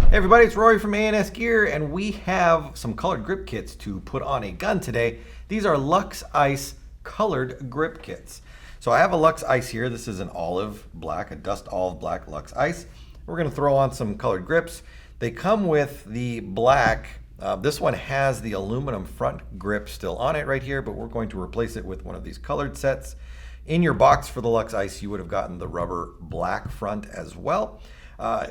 Hey everybody, it's Rory from A&S Gear, and we have some colored grip kits to put on a gun today. These are Luxe Ice colored grip kits. So I have a Luxe Ice here. This is an olive black, a dust olive black Luxe Ice. We're gonna throw on some colored grips. They come with the black. This one has the aluminum front grip still on it right here, but we're going to replace it with one of these colored sets. In your box for the Luxe Ice, you would have gotten the rubber black front as well.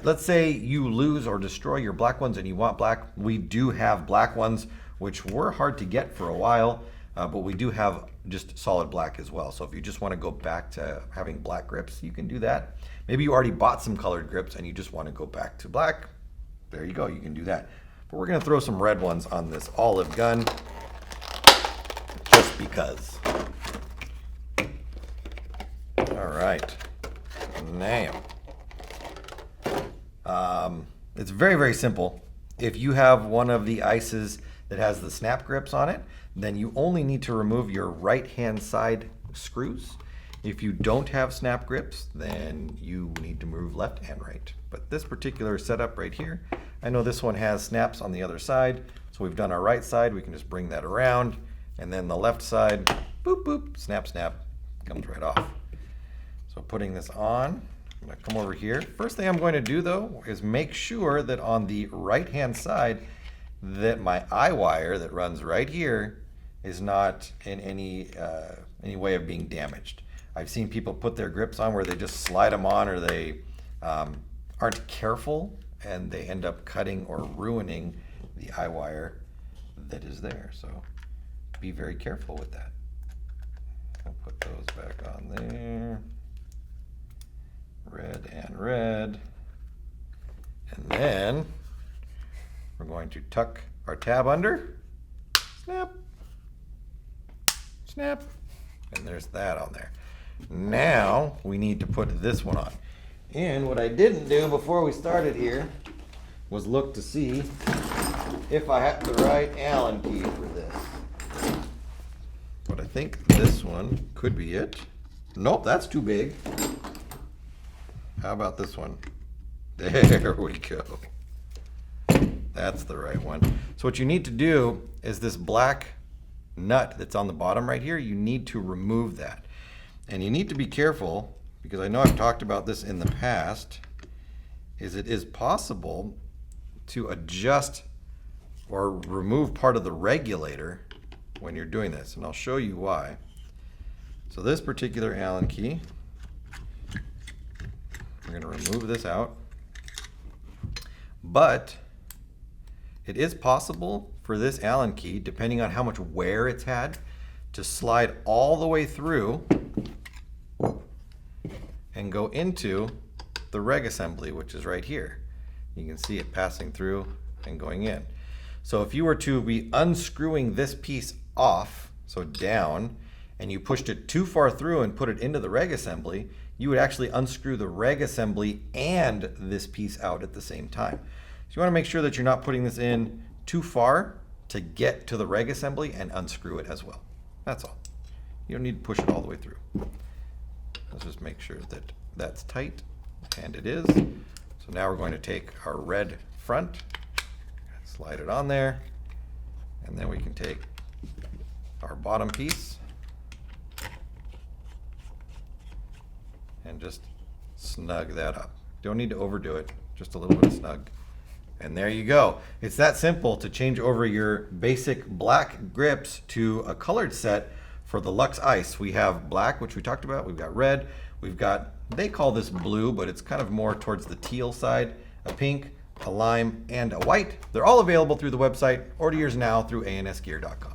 Let's say you lose or destroy your black ones and you want black. We do have black ones, which were hard to get for a while, but we do have just solid black as well. So if you just want to go back to having black grips, you can do that. Maybe you already bought some colored grips and you just want to go back to black. There you go, you can do that. But we're going to throw some red ones on this olive gun, just because. All right, now. It's very, very simple. If you have one of the ices that has the snap grips on it, then you only need to remove your right-hand side screws. If you don't have snap grips, then you need to move left and right. But this particular setup right here, I know this one has snaps on the other side, so we've done our right side. We can just bring that around, and then the left side, boop, boop, snap, snap, comes right off. So putting this on, I'm going to come over here. First thing I'm going to do though is make sure that on the right hand side that my eye wire that runs right here is not in any way of being damaged. I've seen people put their grips on where they just slide them on, or they aren't careful and they end up cutting or ruining the eye wire that is there. So be very careful with that. I'll put those back on there. Red and red. And then we're going to tuck our tab under. Snap. Snap. And there's that on there. Now we need to put this one on. And what I didn't do before we started here was look to see if I had the right Allen key for this. But I think this one could be it. Nope, that's too big. How about this one? There we go. That's the right one. So what you need to do is this black nut that's on the bottom right here, you need to remove that. And you need to be careful, because I know I've talked about this in the past, is it is possible to adjust or remove part of the regulator when you're doing this. And I'll show you why. So this particular Allen key, we're going to remove this out, but it is possible for this Allen key, depending on how much wear it's had, to slide all the way through and go into the reg assembly, which is right here. You can see it passing through and going in. So if you were to be unscrewing this piece off, so down, and you pushed it too far through and put it into the reg assembly, you would actually unscrew the reg assembly and this piece out at the same time. So you want to make sure that you're not putting this in too far to get to the reg assembly and unscrew it as well. That's all. You don't need to push it all the way through. Let's just make sure that that's tight, and it is. So now we're going to take our red front, slide it on there, and then we can take our bottom piece and just snug that up. Don't need to overdo it, just a little bit of snug. And there you go. It's that simple to change over your basic black grips to a colored set for the Luxe Ice. We have black, which we talked about. We've got red. We've got, they call this blue, but it's kind of more towards the teal side, a pink, a lime, and a white. They're all available through the website. Order yours now through ansgear.com.